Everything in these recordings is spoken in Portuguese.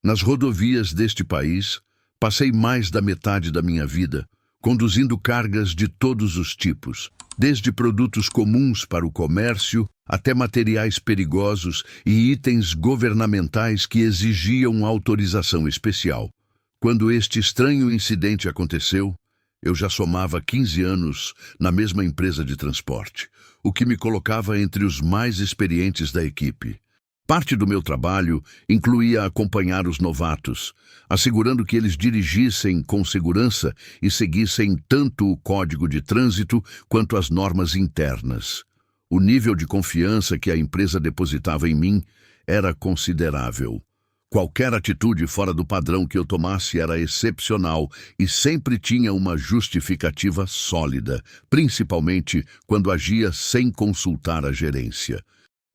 Nas rodovias deste país, passei mais da metade da minha vida conduzindo cargas de todos os tipos, desde produtos comuns para o comércio até materiais perigosos e itens governamentais que exigiam autorização especial. Quando este estranho incidente aconteceu, eu já somava 15 anos na mesma empresa de transporte, o que me colocava entre os mais experientes da equipe. Parte do meu trabalho incluía acompanhar os novatos, assegurando que eles dirigissem com segurança e seguissem tanto o código de trânsito quanto as normas internas. O nível de confiança que a empresa depositava em mim era considerável. Qualquer atitude fora do padrão que eu tomasse era excepcional e sempre tinha uma justificativa sólida, principalmente quando agia sem consultar a gerência.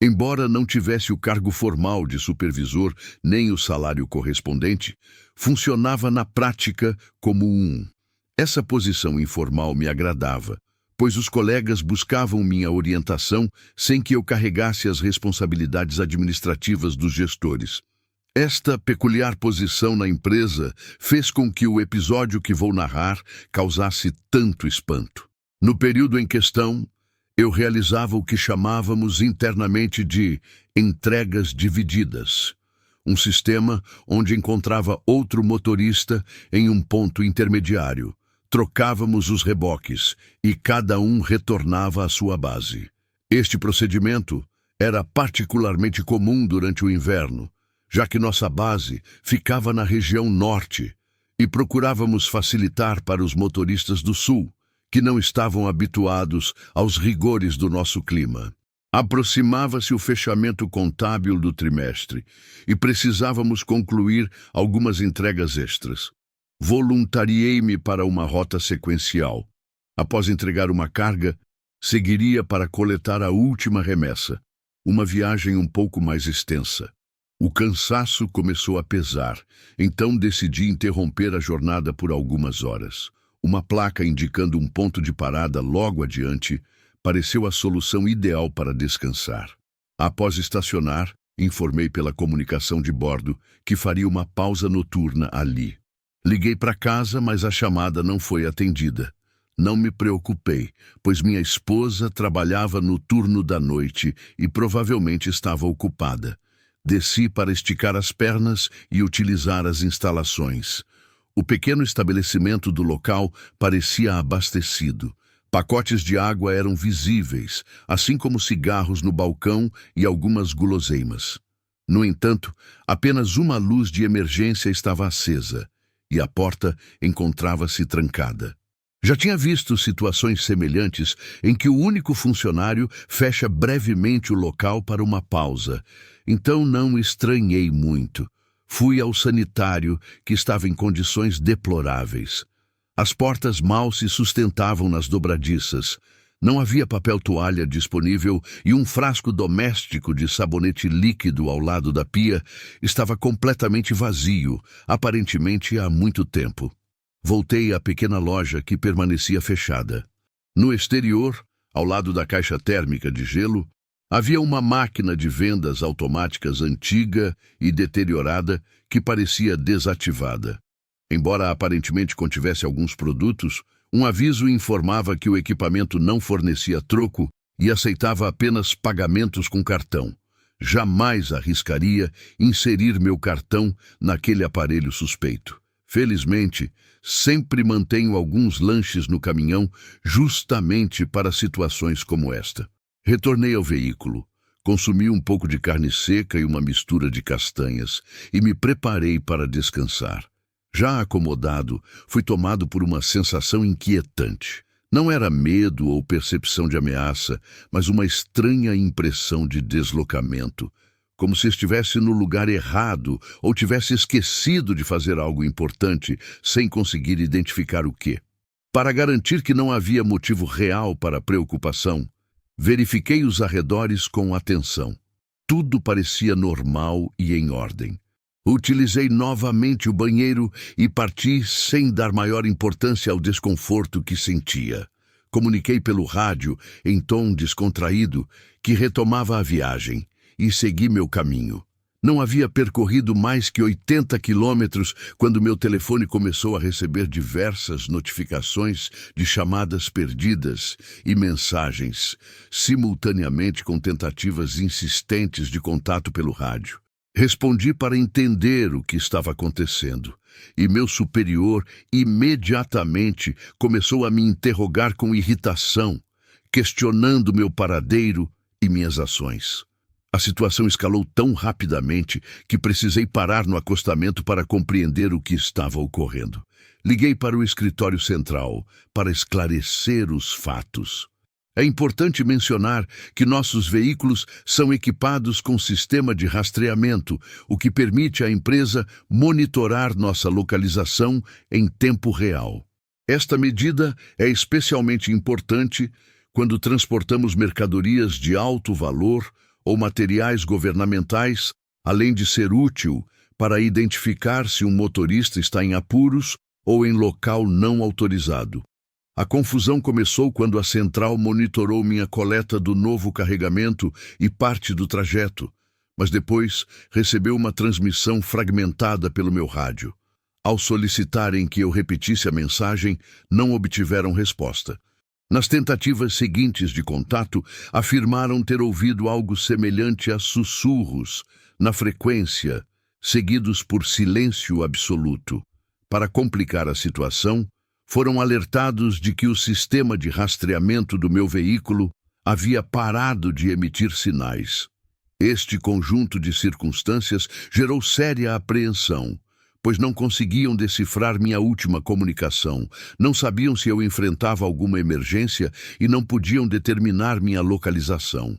Embora não tivesse o cargo formal de supervisor nem o salário correspondente, funcionava na prática como um. Essa posição informal me agradava, pois os colegas buscavam minha orientação sem que eu carregasse as responsabilidades administrativas dos gestores. Esta peculiar posição na empresa fez com que o episódio que vou narrar causasse tanto espanto. No período em questão, eu realizava o que chamávamos internamente de entregas divididas, um sistema onde encontrava outro motorista em um ponto intermediário. Trocávamos os reboques e cada um retornava à sua base. Este procedimento era particularmente comum durante o inverno, já que nossa base ficava na região norte e procurávamos facilitar para os motoristas do sul, que não estavam habituados aos rigores do nosso clima. Aproximava-se o fechamento contábil do trimestre e precisávamos concluir algumas entregas extras. Voluntariei-me para uma rota sequencial. Após entregar uma carga, seguiria para coletar a última remessa, uma viagem um pouco mais extensa. O cansaço começou a pesar, então decidi interromper a jornada por algumas horas. Uma placa indicando um ponto de parada logo adiante pareceu a solução ideal para descansar. Após estacionar, informei pela comunicação de bordo que faria uma pausa noturna ali. Liguei para casa, mas a chamada não foi atendida. Não me preocupei, pois minha esposa trabalhava no turno da noite e provavelmente estava ocupada. Desci para esticar as pernas e utilizar as instalações. O pequeno estabelecimento do local parecia abastecido. Pacotes de água eram visíveis, assim como cigarros no balcão e algumas guloseimas. No entanto, apenas uma luz de emergência estava acesa, e a porta encontrava-se trancada. Já tinha visto situações semelhantes em que o único funcionário fecha brevemente o local para uma pausa, então não estranhei muito. Fui ao sanitário, que estava em condições deploráveis. As portas mal se sustentavam nas dobradiças. Não havia papel toalha disponível e um frasco doméstico de sabonete líquido ao lado da pia estava completamente vazio, aparentemente há muito tempo. Voltei à pequena loja que permanecia fechada. No exterior, ao lado da caixa térmica de gelo, havia uma máquina de vendas automáticas antiga e deteriorada que parecia desativada. Embora aparentemente contivesse alguns produtos, um aviso informava que o equipamento não fornecia troco e aceitava apenas pagamentos com cartão. Jamais arriscaria inserir meu cartão naquele aparelho suspeito. Felizmente, sempre mantenho alguns lanches no caminhão justamente para situações como esta. Retornei ao veículo, consumi um pouco de carne seca e uma mistura de castanhas e me preparei para descansar. Já acomodado, fui tomado por uma sensação inquietante. Não era medo ou percepção de ameaça, mas uma estranha impressão de deslocamento, como se estivesse no lugar errado ou tivesse esquecido de fazer algo importante sem conseguir identificar o quê. Para garantir que não havia motivo real para a preocupação, verifiquei os arredores com atenção. Tudo parecia normal e em ordem. Utilizei novamente o banheiro e parti sem dar maior importância ao desconforto que sentia. Comuniquei pelo rádio, em tom descontraído, que retomava a viagem e segui meu caminho. Não havia percorrido mais que 80 quilômetros quando meu telefone começou a receber diversas notificações de chamadas perdidas e mensagens, simultaneamente com tentativas insistentes de contato pelo rádio. Respondi para entender o que estava acontecendo, e meu superior imediatamente começou a me interrogar com irritação, questionando meu paradeiro e minhas ações. A situação escalou tão rapidamente que precisei parar no acostamento para compreender o que estava ocorrendo. Liguei para o escritório central para esclarecer os fatos. É importante mencionar que nossos veículos são equipados com sistema de rastreamento, o que permite à empresa monitorar nossa localização em tempo real. Esta medida é especialmente importante quando transportamos mercadorias de alto valor ou materiais governamentais, além de ser útil para identificar se um motorista está em apuros ou em local não autorizado. A confusão começou quando a central monitorou minha coleta do novo carregamento e parte do trajeto, mas depois recebeu uma transmissão fragmentada pelo meu rádio. Ao solicitarem que eu repetisse a mensagem, não obtiveram resposta. Nas tentativas seguintes de contato, afirmaram ter ouvido algo semelhante a sussurros na frequência, seguidos por silêncio absoluto. Para complicar a situação, foram alertados de que o sistema de rastreamento do meu veículo havia parado de emitir sinais. Este conjunto de circunstâncias gerou séria apreensão, pois não conseguiam decifrar minha última comunicação, não sabiam se eu enfrentava alguma emergência e não podiam determinar minha localização.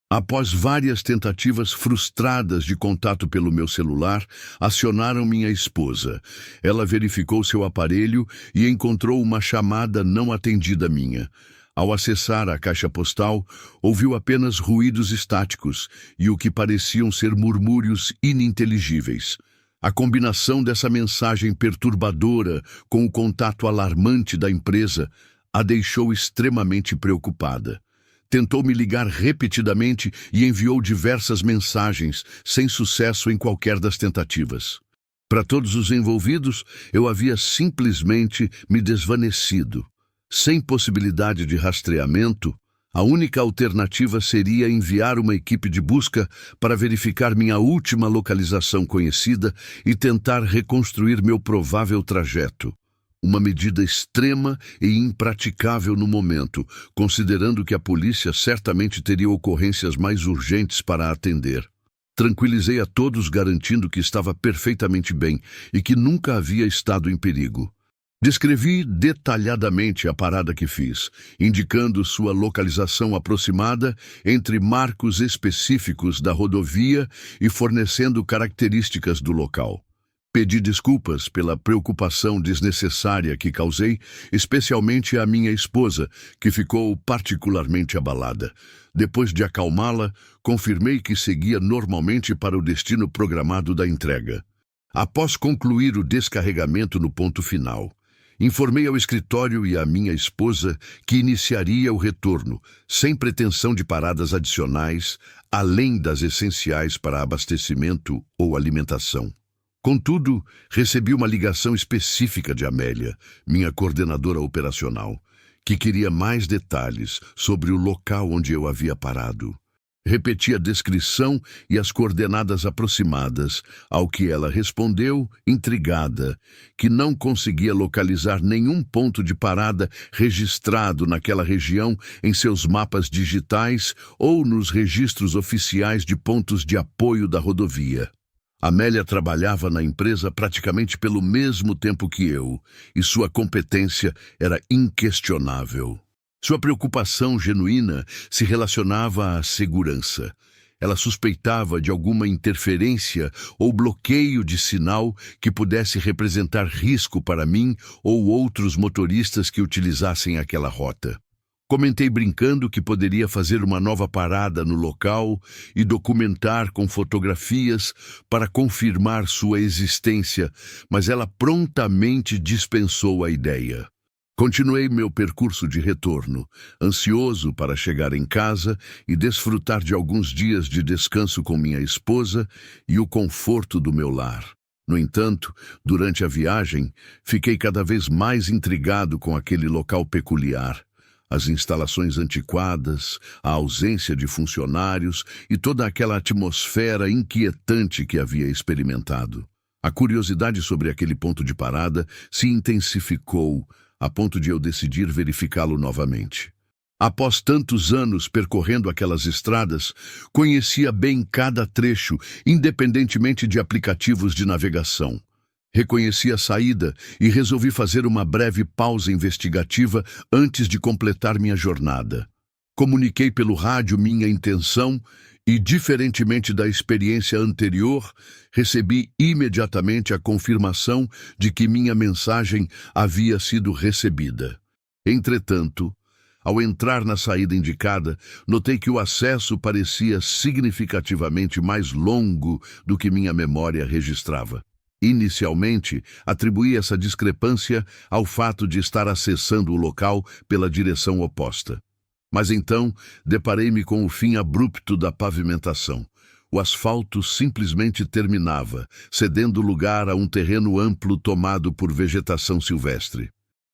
Após várias tentativas frustradas de contato pelo meu celular, acionaram minha esposa. Ela verificou seu aparelho e encontrou uma chamada não atendida minha. Ao acessar a caixa postal, ouviu apenas ruídos estáticos e o que pareciam ser murmúrios ininteligíveis. A combinação dessa mensagem perturbadora com o contato alarmante da empresa a deixou extremamente preocupada. Tentou me ligar repetidamente e enviou diversas mensagens, sem sucesso em qualquer das tentativas. Para todos os envolvidos, eu havia simplesmente me desvanecido. Sem possibilidade de rastreamento, a única alternativa seria enviar uma equipe de busca para verificar minha última localização conhecida e tentar reconstruir meu provável trajeto. Uma medida extrema e impraticável no momento, considerando que a polícia certamente teria ocorrências mais urgentes para atender. Tranquilizei a todos garantindo que estava perfeitamente bem e que nunca havia estado em perigo. Descrevi detalhadamente a parada que fiz, indicando sua localização aproximada entre marcos específicos da rodovia e fornecendo características do local. Pedi desculpas pela preocupação desnecessária que causei, especialmente à minha esposa, que ficou particularmente abalada. Depois de acalmá-la, confirmei que seguia normalmente para o destino programado da entrega. Após concluir o descarregamento no ponto final, informei ao escritório e à minha esposa que iniciaria o retorno, sem pretensão de paradas adicionais, além das essenciais para abastecimento ou alimentação. Contudo, recebi uma ligação específica de Amélia, minha coordenadora operacional, que queria mais detalhes sobre o local onde eu havia parado. Repeti a descrição e as coordenadas aproximadas, ao que ela respondeu, intrigada, que não conseguia localizar nenhum ponto de parada registrado naquela região em seus mapas digitais ou nos registros oficiais de pontos de apoio da rodovia. Amélia trabalhava na empresa praticamente pelo mesmo tempo que eu, e sua competência era inquestionável. Sua preocupação genuína se relacionava à segurança. Ela suspeitava de alguma interferência ou bloqueio de sinal que pudesse representar risco para mim ou outros motoristas que utilizassem aquela rota. Comentei brincando que poderia fazer uma nova parada no local e documentar com fotografias para confirmar sua existência, mas ela prontamente dispensou a ideia. Continuei meu percurso de retorno, ansioso para chegar em casa e desfrutar de alguns dias de descanso com minha esposa e o conforto do meu lar. No entanto, durante a viagem, fiquei cada vez mais intrigado com aquele local peculiar. As instalações antiquadas, a ausência de funcionários e toda aquela atmosfera inquietante que havia experimentado. A curiosidade sobre aquele ponto de parada se intensificou, a ponto de eu decidir verificá-lo novamente. Após tantos anos percorrendo aquelas estradas, conhecia bem cada trecho, independentemente de aplicativos de navegação. Reconheci a saída e resolvi fazer uma breve pausa investigativa antes de completar minha jornada. Comuniquei pelo rádio minha intenção e, diferentemente da experiência anterior, recebi imediatamente a confirmação de que minha mensagem havia sido recebida. Entretanto, ao entrar na saída indicada, notei que o acesso parecia significativamente mais longo do que minha memória registrava. Inicialmente, atribuí essa discrepância ao fato de estar acessando o local pela direção oposta. Mas então, deparei-me com o fim abrupto da pavimentação. O asfalto simplesmente terminava, cedendo lugar a um terreno amplo tomado por vegetação silvestre.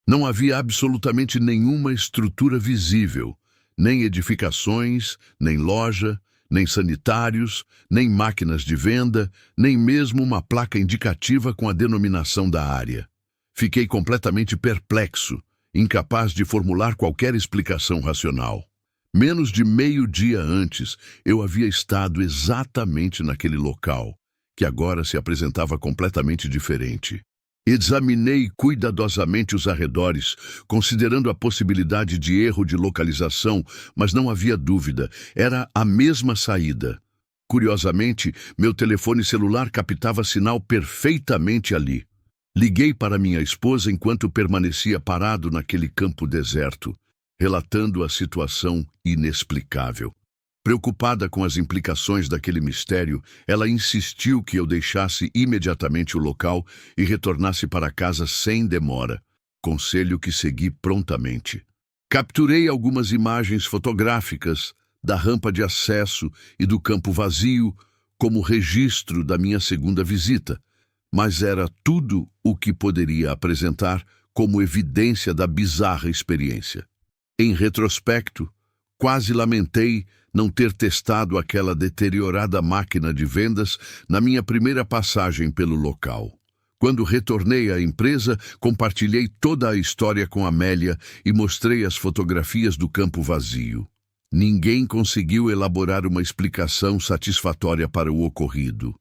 Não havia absolutamente nenhuma estrutura visível, nem edificações, nem loja, nem sanitários, nem máquinas de venda, nem mesmo uma placa indicativa com a denominação da área. Fiquei completamente perplexo, incapaz de formular qualquer explicação racional. Menos de meio-dia antes, eu havia estado exatamente naquele local, que agora se apresentava completamente diferente. Examinei cuidadosamente os arredores, considerando a possibilidade de erro de localização, mas não havia dúvida, era a mesma saída. Curiosamente, meu telefone celular captava sinal perfeitamente ali. Liguei para minha esposa enquanto permanecia parado naquele campo deserto, relatando a situação inexplicável. Preocupada com as implicações daquele mistério, ela insistiu que eu deixasse imediatamente o local e retornasse para casa sem demora, conselho que segui prontamente. Capturei algumas imagens fotográficas da rampa de acesso e do campo vazio como registro da minha segunda visita, mas era tudo o que poderia apresentar como evidência da bizarra experiência. Em retrospecto, quase lamentei não ter testado aquela deteriorada máquina de vendas na minha primeira passagem pelo local. Quando retornei à empresa, compartilhei toda a história com Amélia e mostrei as fotografias do campo vazio. Ninguém conseguiu elaborar uma explicação satisfatória para o ocorrido.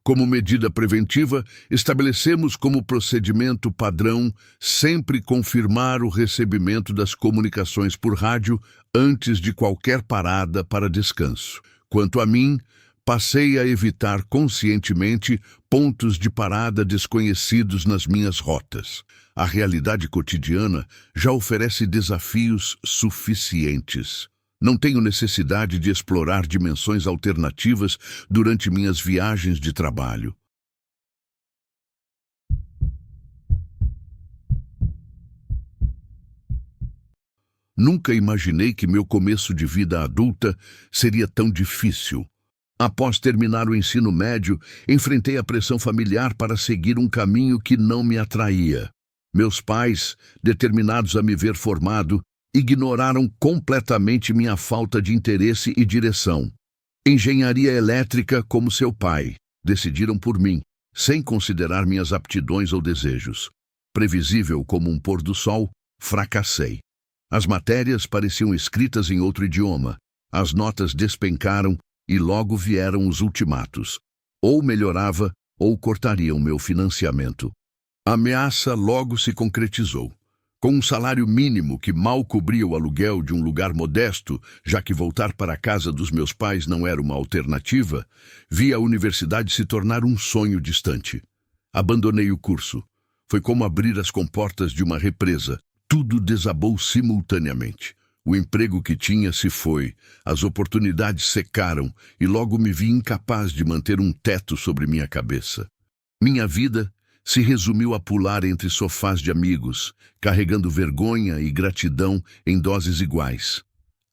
Como medida preventiva, estabelecemos como procedimento padrão sempre confirmar o recebimento das comunicações por rádio antes de qualquer parada para descanso. Quanto a mim, passei a evitar conscientemente pontos de parada desconhecidos nas minhas rotas. A realidade cotidiana já oferece desafios suficientes. Não tenho necessidade de explorar dimensões alternativas durante minhas viagens de trabalho. Nunca imaginei que meu começo de vida adulta seria tão difícil. Após terminar o ensino médio, enfrentei a pressão familiar para seguir um caminho que não me atraía. Meus pais, determinados a me ver formado, ignoraram completamente minha falta de interesse e direção. Engenharia elétrica, como seu pai, decidiram por mim, sem considerar minhas aptidões ou desejos. Previsível como um pôr do sol, fracassei. As matérias pareciam escritas em outro idioma, as notas despencaram e logo vieram os ultimatos. Ou melhorava, ou cortariam meu financiamento. A ameaça logo se concretizou. Com um salário mínimo que mal cobria o aluguel de um lugar modesto, já que voltar para a casa dos meus pais não era uma alternativa, vi a universidade se tornar um sonho distante. Abandonei o curso. Foi como abrir as comportas de uma represa. Tudo desabou simultaneamente. O emprego que tinha se foi, as oportunidades secaram e logo me vi incapaz de manter um teto sobre minha cabeça. Minha vida se resumiu a pular entre sofás de amigos, carregando vergonha e gratidão em doses iguais.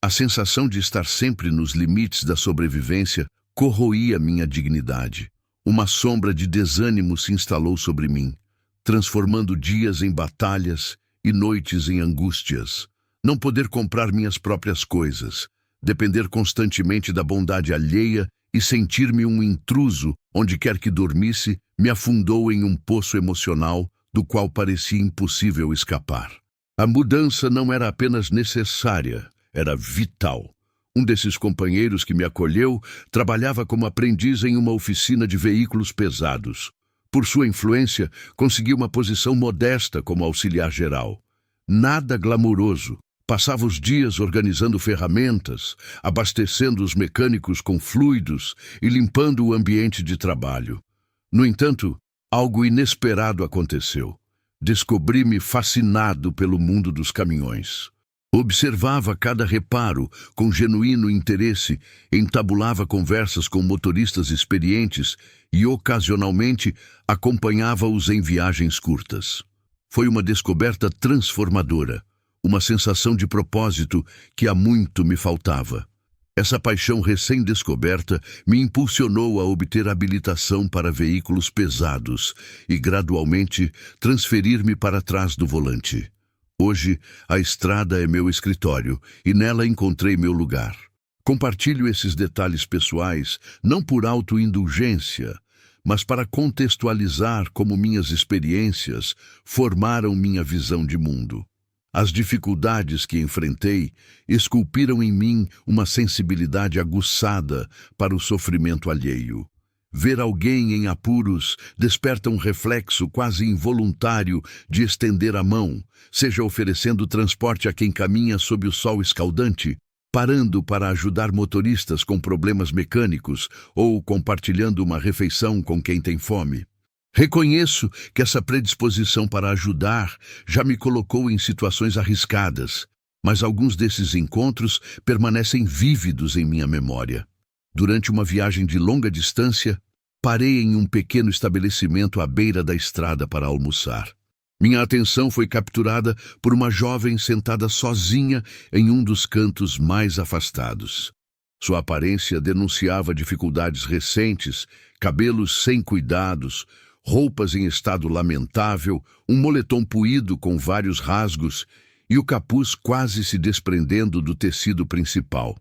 A sensação de estar sempre nos limites da sobrevivência corroía minha dignidade. Uma sombra de desânimo se instalou sobre mim, transformando dias em batalhas e noites em angústias. Não poder comprar minhas próprias coisas, depender constantemente da bondade alheia e sentir-me um intruso onde quer que dormisse, me afundou em um poço emocional do qual parecia impossível escapar. A mudança não era apenas necessária, era vital. Um desses companheiros que me acolheu trabalhava como aprendiz em uma oficina de veículos pesados. Por sua influência, consegui uma posição modesta como auxiliar geral. Nada glamuroso. Passava os dias organizando ferramentas, abastecendo os mecânicos com fluidos e limpando o ambiente de trabalho. No entanto, algo inesperado aconteceu. Descobri-me fascinado pelo mundo dos caminhões. Observava cada reparo com genuíno interesse, entabulava conversas com motoristas experientes e, ocasionalmente, acompanhava-os em viagens curtas. Foi uma descoberta transformadora, uma sensação de propósito que há muito me faltava. Essa paixão recém-descoberta me impulsionou a obter habilitação para veículos pesados e, gradualmente, transferir-me para trás do volante. Hoje, a estrada é meu escritório e nela encontrei meu lugar. Compartilho esses detalhes pessoais não por autoindulgência, mas para contextualizar como minhas experiências formaram minha visão de mundo. As dificuldades que enfrentei esculpiram em mim uma sensibilidade aguçada para o sofrimento alheio. Ver alguém em apuros desperta um reflexo quase involuntário de estender a mão, seja oferecendo transporte a quem caminha sob o sol escaldante, parando para ajudar motoristas com problemas mecânicos ou compartilhando uma refeição com quem tem fome. Reconheço que essa predisposição para ajudar já me colocou em situações arriscadas, mas alguns desses encontros permanecem vívidos em minha memória. Durante uma viagem de longa distância, parei em um pequeno estabelecimento à beira da estrada para almoçar. Minha atenção foi capturada por uma jovem sentada sozinha em um dos cantos mais afastados. Sua aparência denunciava dificuldades recentes, cabelos sem cuidados, roupas em estado lamentável, um moletom puído com vários rasgos e o capuz quase se desprendendo do tecido principal.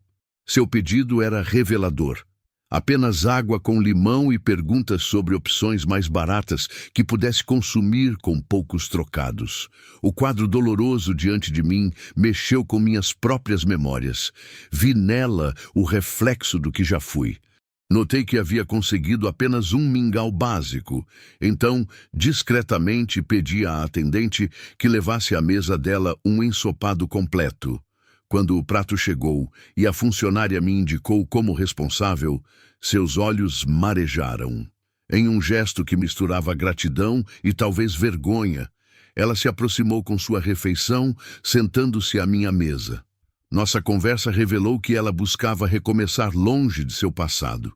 Seu pedido era revelador. Apenas água com limão e perguntas sobre opções mais baratas que pudesse consumir com poucos trocados. O quadro doloroso diante de mim mexeu com minhas próprias memórias. Vi nela o reflexo do que já fui. Notei que havia conseguido apenas um mingau básico, então, discretamente, pedi à atendente que levasse à mesa dela um ensopado completo. Quando o prato chegou e a funcionária me indicou como responsável, seus olhos marejaram. Em um gesto que misturava gratidão e talvez vergonha, ela se aproximou com sua refeição, sentando-se à minha mesa. Nossa conversa revelou que ela buscava recomeçar longe de seu passado.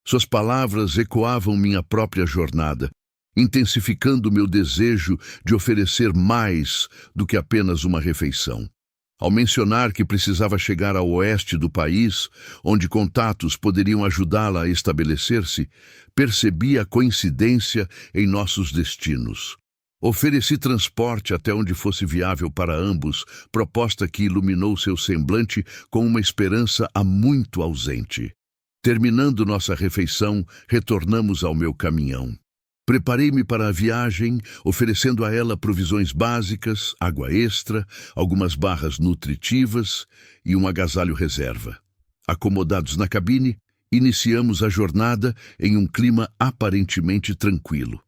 Suas palavras ecoavam minha própria jornada, intensificando meu desejo de oferecer mais do que apenas uma refeição. Ao mencionar que precisava chegar ao oeste do país, onde contatos poderiam ajudá-la a estabelecer-se, percebi a coincidência em nossos destinos. Ofereci transporte até onde fosse viável para ambos, proposta que iluminou seu semblante com uma esperança há muito ausente. Terminando nossa refeição, retornamos ao meu caminhão. Preparei-me para a viagem, oferecendo a ela provisões básicas, água extra, algumas barras nutritivas e um agasalho reserva. Acomodados na cabine, iniciamos a jornada em um clima aparentemente tranquilo.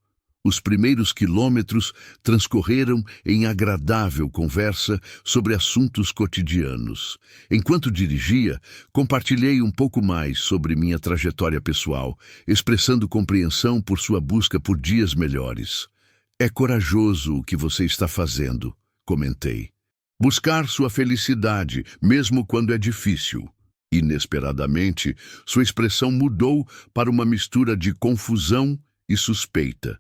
Os primeiros quilômetros transcorreram em agradável conversa sobre assuntos cotidianos. Enquanto dirigia, compartilhei um pouco mais sobre minha trajetória pessoal, expressando compreensão por sua busca por dias melhores. "É corajoso o que você está fazendo", comentei. "Buscar sua felicidade, mesmo quando é difícil." Inesperadamente, sua expressão mudou para uma mistura de confusão e suspeita.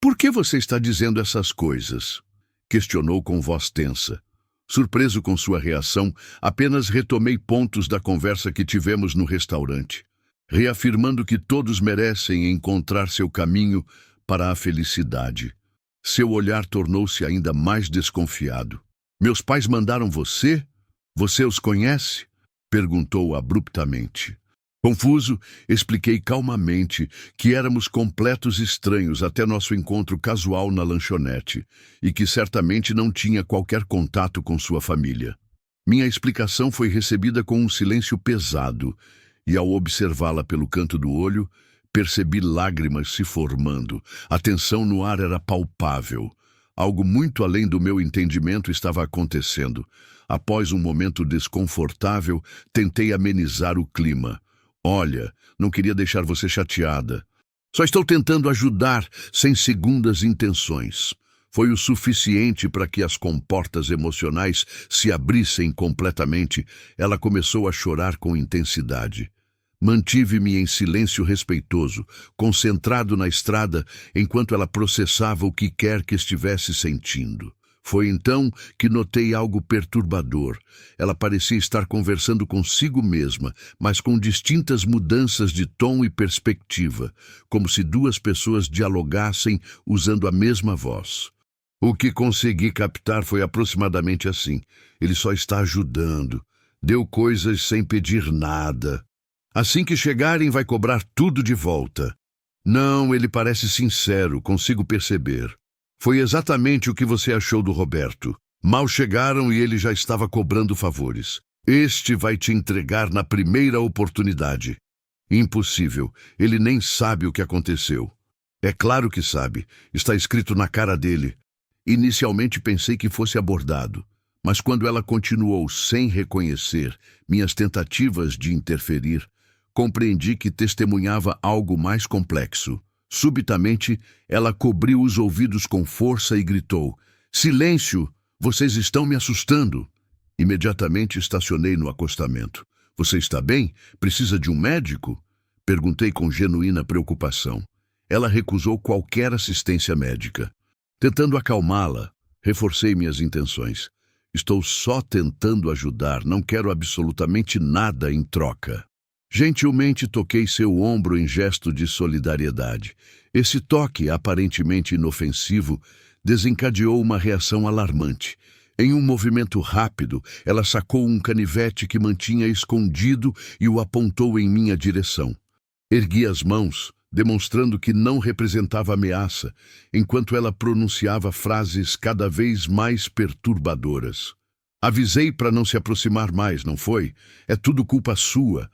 Por que você está dizendo essas coisas? Questionou com voz tensa. Surpreso com sua reação, apenas retomei pontos da conversa que tivemos no restaurante, reafirmando que todos merecem encontrar seu caminho para a felicidade. Seu olhar tornou-se ainda mais desconfiado. Meus pais mandaram você? Você os conhece? Perguntou abruptamente. Confuso, expliquei calmamente que éramos completos estranhos até nosso encontro casual na lanchonete e que certamente não tinha qualquer contato com sua família. Minha explicação foi recebida com um silêncio pesado e, ao observá-la pelo canto do olho, percebi lágrimas se formando. A tensão no ar era palpável. Algo muito além do meu entendimento estava acontecendo. Após um momento desconfortável, tentei amenizar o clima. Olha, não queria deixar você chateada. Só estou tentando ajudar sem segundas intenções. Foi o suficiente para que as comportas emocionais se abrissem completamente. Ela começou a chorar com intensidade. Mantive-me em silêncio respeitoso, concentrado na estrada, enquanto ela processava o que quer que estivesse sentindo. Foi então que notei algo perturbador. Ela parecia estar conversando consigo mesma, mas com distintas mudanças de tom e perspectiva, como se duas pessoas dialogassem usando a mesma voz. O que consegui captar foi aproximadamente assim. Ele só está ajudando. Deu coisas sem pedir nada. Assim que chegarem, vai cobrar tudo de volta. Não, ele parece sincero, consigo perceber. Foi exatamente o que você achou do Roberto. Mal chegaram e ele já estava cobrando favores. Este vai te entregar na primeira oportunidade. Impossível. Ele nem sabe o que aconteceu. É claro que sabe. Está escrito na cara dele. Inicialmente pensei que fosse abordado, mas quando ela continuou sem reconhecer minhas tentativas de interferir, compreendi que testemunhava algo mais complexo. Subitamente, ela cobriu os ouvidos com força e gritou: "Silêncio! Vocês estão me assustando!" Imediatamente estacionei no acostamento. "Você está bem? Precisa de um médico?" Perguntei com genuína preocupação. Ela recusou qualquer assistência médica. Tentando acalmá-la, reforcei minhas intenções. "Estou só tentando ajudar, não quero absolutamente nada em troca." Gentilmente toquei seu ombro em gesto de solidariedade. Esse toque, aparentemente inofensivo, desencadeou uma reação alarmante. Em um movimento rápido, ela sacou um canivete que mantinha escondido e o apontou em minha direção. Ergui as mãos, demonstrando que não representava ameaça, enquanto ela pronunciava frases cada vez mais perturbadoras. "Avisei para não se aproximar mais, não foi? É tudo culpa sua.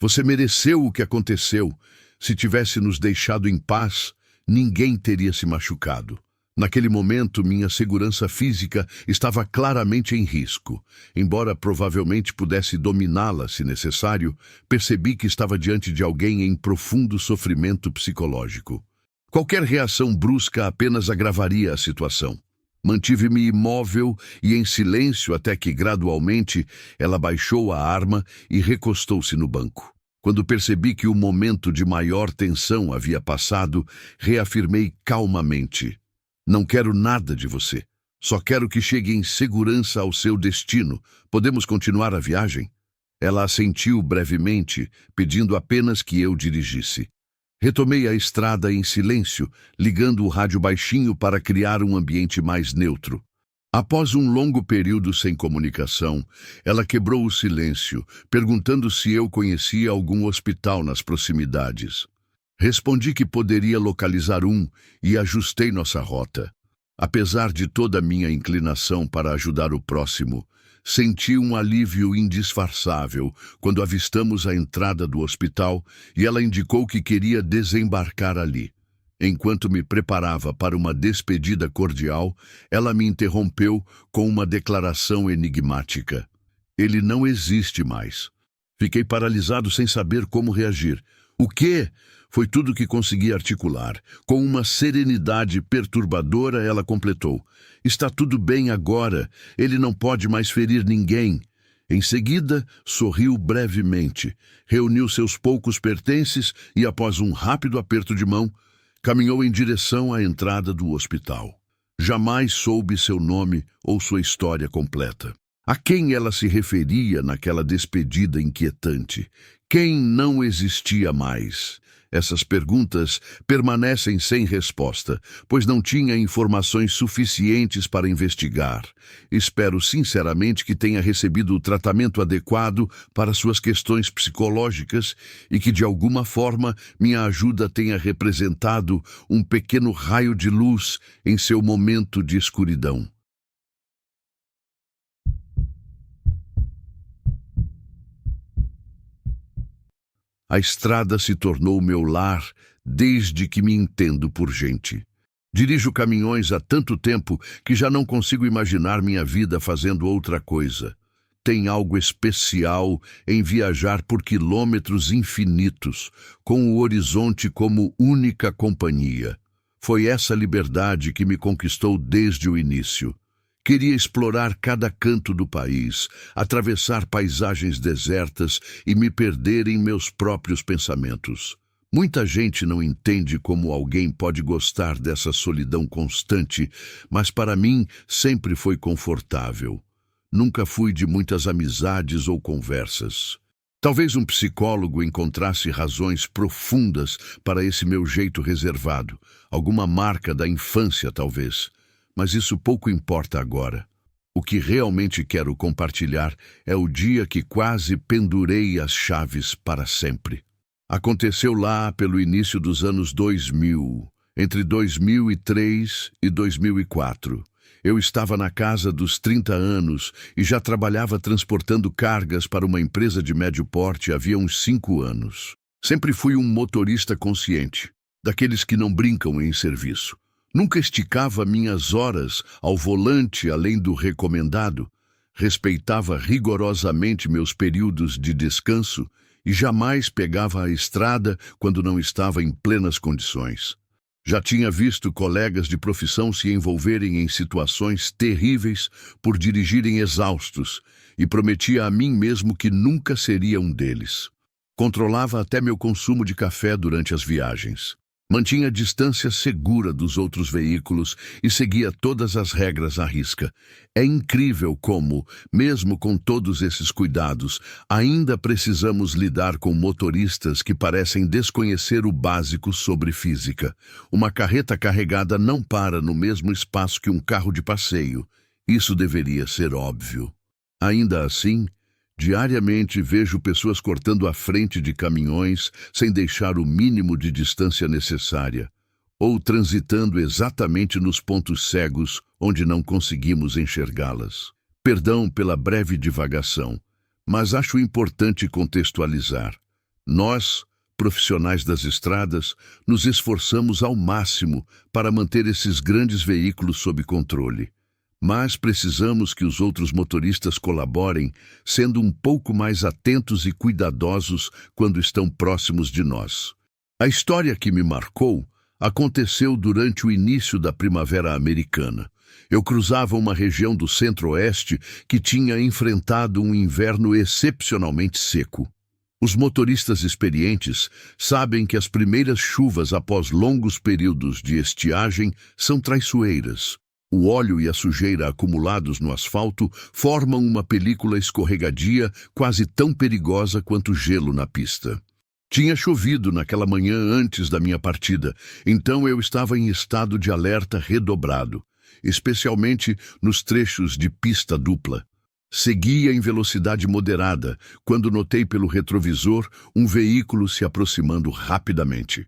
Você mereceu o que aconteceu. Se tivesse nos deixado em paz, ninguém teria se machucado." Naquele momento, minha segurança física estava claramente em risco. Embora provavelmente pudesse dominá-la se necessário, percebi que estava diante de alguém em profundo sofrimento psicológico. Qualquer reação brusca apenas agravaria a situação. Mantive-me imóvel e em silêncio até que, gradualmente, ela baixou a arma e recostou-se no banco. Quando percebi que o momento de maior tensão havia passado, reafirmei calmamente: "Não quero nada de você. Só quero que chegue em segurança ao seu destino. Podemos continuar a viagem?" Ela assentiu brevemente, pedindo apenas que eu dirigisse. Retomei a estrada em silêncio, ligando o rádio baixinho para criar um ambiente mais neutro. Após um longo período sem comunicação, ela quebrou o silêncio, perguntando se eu conhecia algum hospital nas proximidades. Respondi que poderia localizar um e ajustei nossa rota. Apesar de toda a minha inclinação para ajudar o próximo, senti um alívio indisfarçável quando avistamos a entrada do hospital e ela indicou que queria desembarcar ali. Enquanto me preparava para uma despedida cordial, ela me interrompeu com uma declaração enigmática: "Ele não existe mais." Fiquei paralisado sem saber como reagir. "O quê?" Foi tudo que consegui articular. Com uma serenidade perturbadora, ela completou: "Está tudo bem agora. Ele não pode mais ferir ninguém." Em seguida, sorriu brevemente, reuniu seus poucos pertences e, após um rápido aperto de mão, Caminhou em direção à entrada do hospital. Jamais soube seu nome ou sua história completa. A quem ela se referia naquela despedida inquietante? Quem não existia mais? Essas perguntas permanecem sem resposta, pois não tinha informações suficientes para investigar. Espero sinceramente que tenha recebido o tratamento adequado para suas questões psicológicas e que, de alguma forma, minha ajuda tenha representado um pequeno raio de luz em seu momento de escuridão. A estrada se tornou meu lar desde que me entendo por gente. Dirijo caminhões há tanto tempo que já não consigo imaginar minha vida fazendo outra coisa. Tem algo especial em viajar por quilômetros infinitos, com o horizonte como única companhia. Foi essa liberdade que me conquistou desde o início. Queria explorar cada canto do país, atravessar paisagens desertas e me perder em meus próprios pensamentos. Muita gente não entende como alguém pode gostar dessa solidão constante, mas para mim sempre foi confortável. Nunca fui de muitas amizades ou conversas. Talvez um psicólogo encontrasse razões profundas para esse meu jeito reservado, alguma marca da infância talvez. Mas isso pouco importa agora. O que realmente quero compartilhar é o dia que quase pendurei as chaves para sempre. Aconteceu lá pelo início dos anos 2000, entre 2003 e 2004. Eu estava na casa dos 30 anos e já trabalhava transportando cargas para uma empresa de médio porte havia uns 5 anos. Sempre fui um motorista consciente, daqueles que não brincam em serviço. Nunca esticava minhas horas ao volante além do recomendado, respeitava rigorosamente meus períodos de descanso e jamais pegava a estrada quando não estava em plenas condições. Já tinha visto colegas de profissão se envolverem em situações terríveis por dirigirem exaustos e prometia a mim mesmo que nunca seria um deles. Controlava até meu consumo de café durante as viagens. Mantinha a distância segura dos outros veículos e seguia todas as regras à risca. É incrível como, mesmo com todos esses cuidados, ainda precisamos lidar com motoristas que parecem desconhecer o básico sobre física. Uma carreta carregada não para no mesmo espaço que um carro de passeio. Isso deveria ser óbvio. Ainda assim, diariamente vejo pessoas cortando a frente de caminhões sem deixar o mínimo de distância necessária, ou transitando exatamente nos pontos cegos onde não conseguimos enxergá-las. Perdão pela breve divagação, mas acho importante contextualizar. Nós, profissionais das estradas, nos esforçamos ao máximo para manter esses grandes veículos sob controle. Mas precisamos que os outros motoristas colaborem, sendo um pouco mais atentos e cuidadosos quando estão próximos de nós. A história que me marcou aconteceu durante o início da Primavera Americana. Eu cruzava uma região do Centro-Oeste que tinha enfrentado um inverno excepcionalmente seco. Os motoristas experientes sabem que as primeiras chuvas após longos períodos de estiagem são traiçoeiras. O óleo e a sujeira acumulados no asfalto formam uma película escorregadia quase tão perigosa quanto o gelo na pista. Tinha chovido naquela manhã antes da minha partida, então eu estava em estado de alerta redobrado, especialmente nos trechos de pista dupla. Seguia em velocidade moderada quando notei pelo retrovisor um veículo se aproximando rapidamente.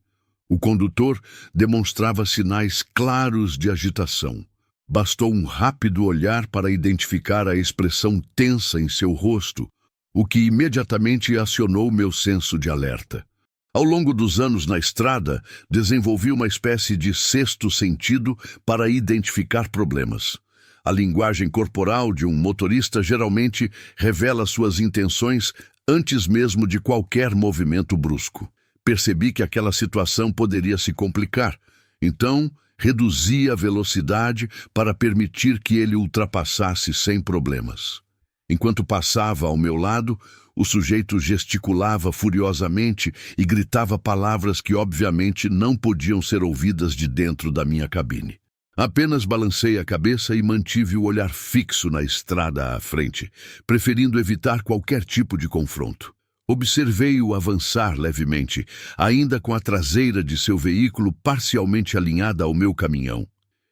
O condutor demonstrava sinais claros de agitação. Bastou um rápido olhar para identificar a expressão tensa em seu rosto, o que imediatamente acionou meu senso de alerta. Ao longo dos anos na estrada, desenvolvi uma espécie de sexto sentido para identificar problemas. A linguagem corporal de um motorista geralmente revela suas intenções antes mesmo de qualquer movimento brusco. Percebi que aquela situação poderia se complicar, então reduzi a velocidade para permitir que ele ultrapassasse sem problemas. Enquanto passava ao meu lado, O sujeito gesticulava furiosamente e gritava palavras que obviamente não podiam ser ouvidas de dentro da minha cabine. Apenas balancei a cabeça e mantive o olhar fixo na estrada à frente, preferindo evitar qualquer tipo de confronto. Observei-o avançar levemente, ainda com a traseira de seu veículo parcialmente alinhada ao meu caminhão.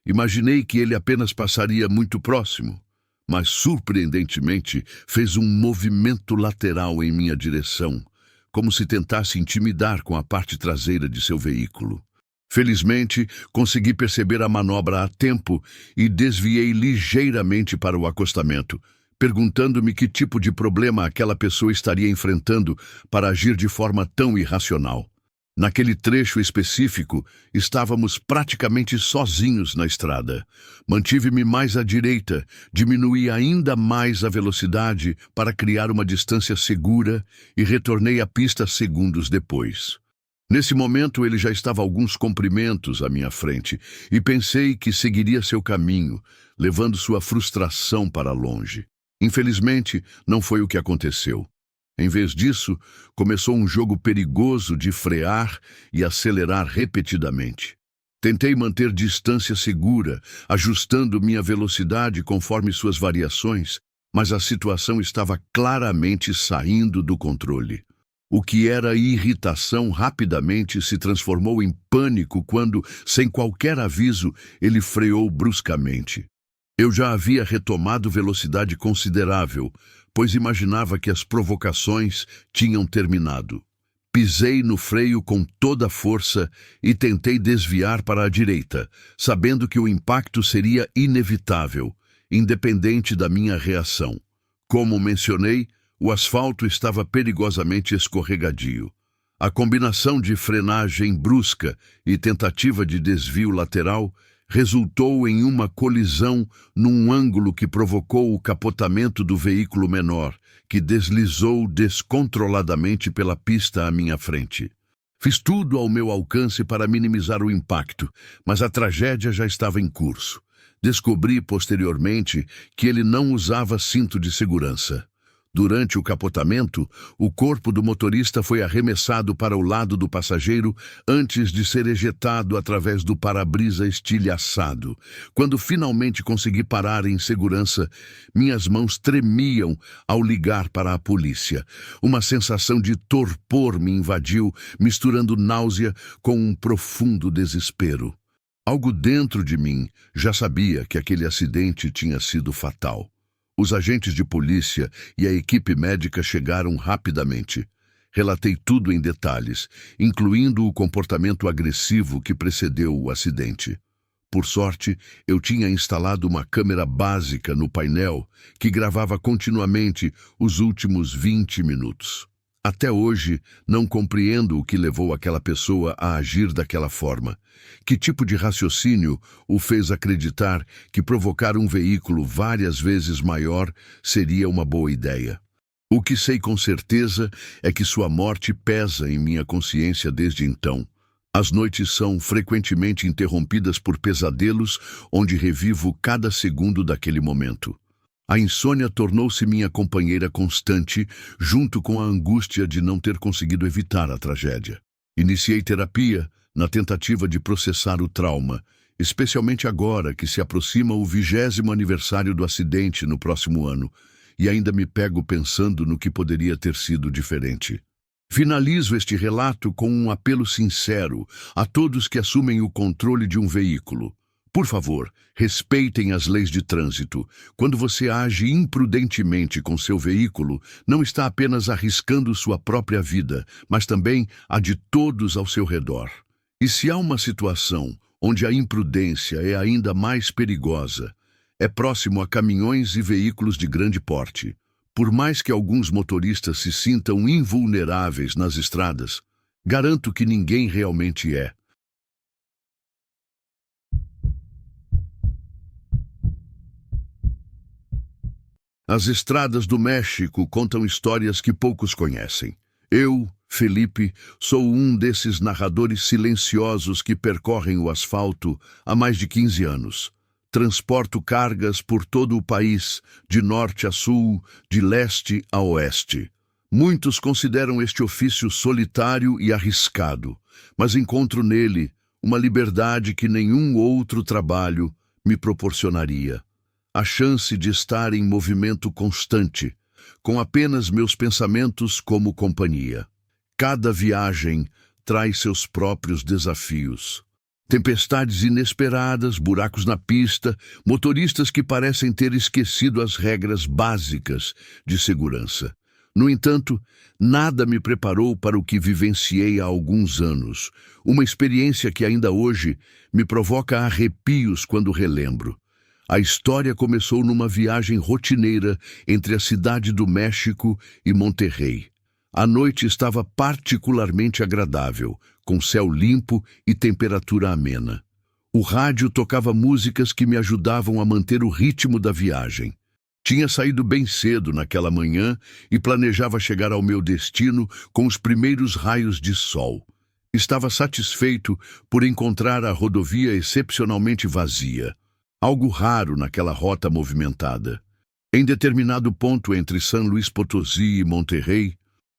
Imaginei que ele apenas passaria muito próximo, mas surpreendentemente fez um movimento lateral em minha direção, como se tentasse intimidar com a parte traseira de seu veículo. Felizmente, consegui perceber a manobra a tempo e desviei ligeiramente para o acostamento, perguntando-me que tipo de problema aquela pessoa estaria enfrentando para agir de forma tão irracional. Naquele trecho específico, estávamos praticamente sozinhos na estrada. Mantive-me mais à direita, diminuí ainda mais a velocidade para criar uma distância segura e retornei à pista segundos depois. Nesse momento, ele já estava a alguns comprimentos à minha frente e pensei que seguiria seu caminho, levando sua frustração para longe. Infelizmente, não foi o que aconteceu. Em vez disso, começou um jogo perigoso de frear e acelerar repetidamente. Tentei manter distância segura, ajustando minha velocidade conforme suas variações, mas a situação estava claramente saindo do controle. O que era irritação rapidamente se transformou em pânico quando, sem qualquer aviso, ele freou bruscamente. Eu já havia retomado velocidade considerável, pois imaginava que as provocações tinham terminado. Pisei no freio com toda a força e tentei desviar para a direita, sabendo que o impacto seria inevitável, independente da minha reação. Como mencionei, o asfalto estava perigosamente escorregadio. A combinação de frenagem brusca e tentativa de desvio lateral resultou em uma colisão num ângulo que provocou o capotamento do veículo menor, que deslizou descontroladamente pela pista à minha frente. Fiz tudo ao meu alcance para minimizar o impacto, mas a tragédia já estava em curso. Descobri posteriormente que ele não usava cinto de segurança. Durante o capotamento, o corpo do motorista foi arremessado para o lado do passageiro antes de ser ejetado através do para-brisa estilhaçado. Quando finalmente consegui parar em segurança, minhas mãos tremiam ao ligar para a polícia. Uma sensação de torpor me invadiu, misturando náusea com um profundo desespero. Algo dentro de mim já sabia que aquele acidente tinha sido fatal. Os agentes de polícia e a equipe médica chegaram rapidamente. Relatei tudo em detalhes, incluindo o comportamento agressivo que precedeu o acidente. Por sorte, eu tinha instalado uma câmera básica no painel que gravava continuamente os últimos 20 minutos. Até hoje, não compreendo o que levou aquela pessoa a agir daquela forma. Que tipo de raciocínio o fez acreditar que provocar um veículo várias vezes maior seria uma boa ideia? O que sei com certeza é que sua morte pesa em minha consciência desde então. As noites são frequentemente interrompidas por pesadelos onde revivo cada segundo daquele momento. A insônia tornou-se minha companheira constante, junto com a angústia de não ter conseguido evitar a tragédia. Iniciei terapia na tentativa de processar o trauma, especialmente agora que se aproxima o 20º aniversário do acidente no próximo ano, e ainda me pego pensando no que poderia ter sido diferente. Finalizo este relato com um apelo sincero a todos que assumem o controle de um veículo. Por favor, respeitem as leis de trânsito. Quando você age imprudentemente com seu veículo, não está apenas arriscando sua própria vida, mas também a de todos ao seu redor. E se há uma situação onde a imprudência é ainda mais perigosa, é próximo a caminhões e veículos de grande porte. Por mais que alguns motoristas se sintam invulneráveis nas estradas, garanto que ninguém realmente é. As estradas do México contam histórias que poucos conhecem. Eu, Felipe, sou um desses narradores silenciosos que percorrem o asfalto há mais de 15 anos. Transporto cargas por todo o país, de norte a sul, de leste a oeste. Muitos consideram este ofício solitário e arriscado, mas encontro nele uma liberdade que nenhum outro trabalho me proporcionaria. A chance de estar em movimento constante, com apenas meus pensamentos como companhia. Cada viagem traz seus próprios desafios. Tempestades inesperadas, buracos na pista, motoristas que parecem ter esquecido as regras básicas de segurança. No entanto, nada me preparou para o que vivenciei há alguns anos, uma experiência que ainda hoje me provoca arrepios quando relembro. A história começou numa viagem rotineira entre a cidade do México e Monterrey. A noite estava particularmente agradável, com céu limpo e temperatura amena. O rádio tocava músicas que me ajudavam a manter o ritmo da viagem. Tinha saído bem cedo naquela manhã e planejava chegar ao meu destino com os primeiros raios de sol. Estava satisfeito por encontrar a rodovia excepcionalmente vazia, algo raro naquela rota movimentada. Em determinado ponto entre San Luís Potosí e Monterrey,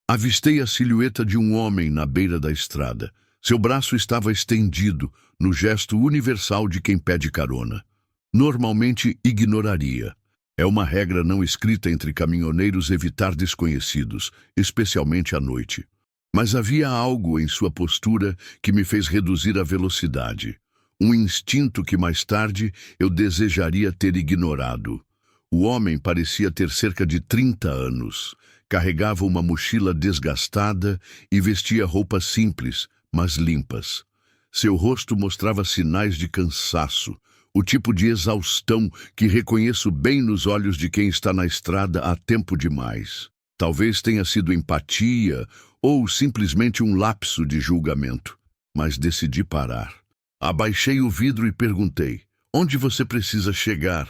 avistei a silhueta de um homem na beira da estrada. Seu braço estava estendido, no gesto universal de quem pede carona. Normalmente ignoraria. É uma regra não escrita entre caminhoneiros evitar desconhecidos, especialmente à noite. Mas havia algo em sua postura que me fez reduzir a velocidade. Um instinto que mais tarde eu desejaria ter ignorado. O homem parecia ter cerca de 30 anos. Carregava uma mochila desgastada e vestia roupas simples, mas limpas. Seu rosto mostrava sinais de cansaço, o tipo de exaustão que reconheço bem nos olhos de quem está na estrada há tempo demais. Talvez tenha sido empatia ou simplesmente um lapso de julgamento, mas decidi parar. Abaixei o vidro e perguntei: "Onde você precisa chegar?"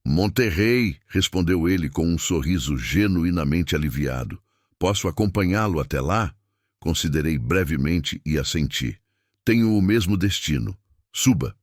"Monterrey", respondeu ele com um sorriso genuinamente aliviado. "Posso acompanhá-lo até lá?" Considerei brevemente e assenti. "Tenho o mesmo destino. Suba."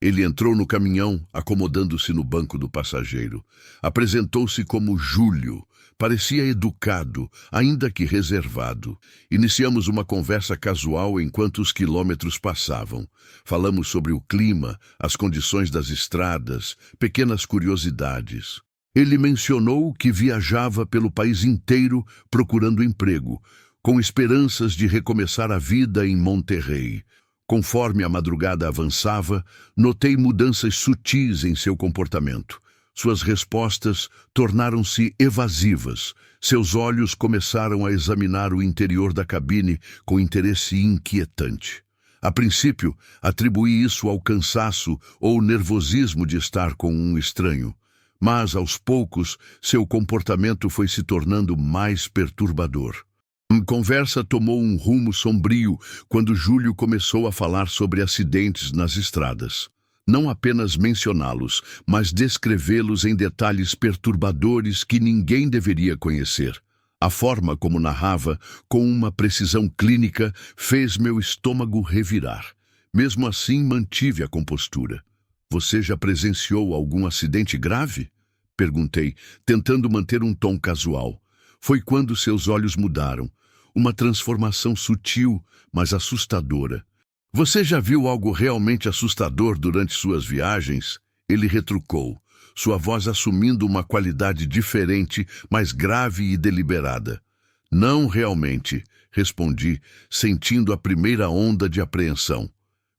Ele entrou no caminhão, acomodando-se no banco do passageiro. Apresentou-se como Júlio. Parecia educado, ainda que reservado. Iniciamos uma conversa casual enquanto os quilômetros passavam. Falamos sobre o clima, as condições das estradas, pequenas curiosidades. Ele mencionou que viajava pelo país inteiro procurando emprego, com esperanças de recomeçar a vida em Monterrey. Conforme a madrugada avançava, notei mudanças sutis em seu comportamento. Suas respostas tornaram-se evasivas. Seus olhos começaram a examinar o interior da cabine com interesse inquietante. A princípio, atribuí isso ao cansaço ou nervosismo de estar com um estranho. Mas, aos poucos, seu comportamento foi se tornando mais perturbador. A conversa tomou um rumo sombrio quando Júlio começou a falar sobre acidentes nas estradas. Não apenas mencioná-los, mas descrevê-los em detalhes perturbadores que ninguém deveria conhecer. A forma como narrava, com uma precisão clínica, fez meu estômago revirar. Mesmo assim, mantive a compostura. "Você já presenciou algum acidente grave?" Perguntei, tentando manter um tom casual. Foi quando seus olhos mudaram. Uma transformação sutil, mas assustadora. "Você já viu algo realmente assustador durante suas viagens?" Ele retrucou, sua voz assumindo uma qualidade diferente, mais grave e deliberada. "Não realmente", respondi, sentindo a primeira onda de apreensão.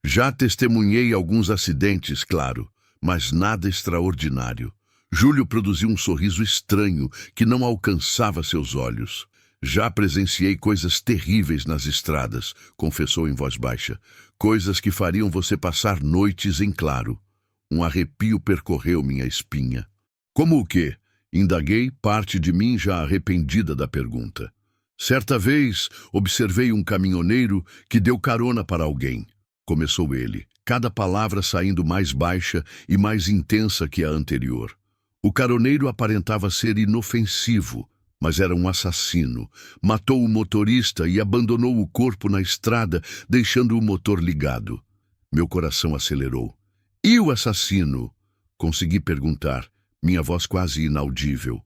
"Já testemunhei alguns acidentes, claro, mas nada extraordinário." Júlio produziu um sorriso estranho que não alcançava seus olhos. "Já presenciei coisas terríveis nas estradas", confessou em voz baixa. "Coisas que fariam você passar noites em claro." Um arrepio percorreu minha espinha. "Como o quê?" Indaguei, parte de mim já arrependida da pergunta. "Certa vez, observei um caminhoneiro que deu carona para alguém", começou ele, cada palavra saindo mais baixa e mais intensa que a anterior. O caroneiro aparentava ser inofensivo, mas era um assassino. Matou o motorista e abandonou o corpo na estrada, deixando o motor ligado. Meu coração acelerou. "E o assassino?" Consegui perguntar, minha voz quase inaudível.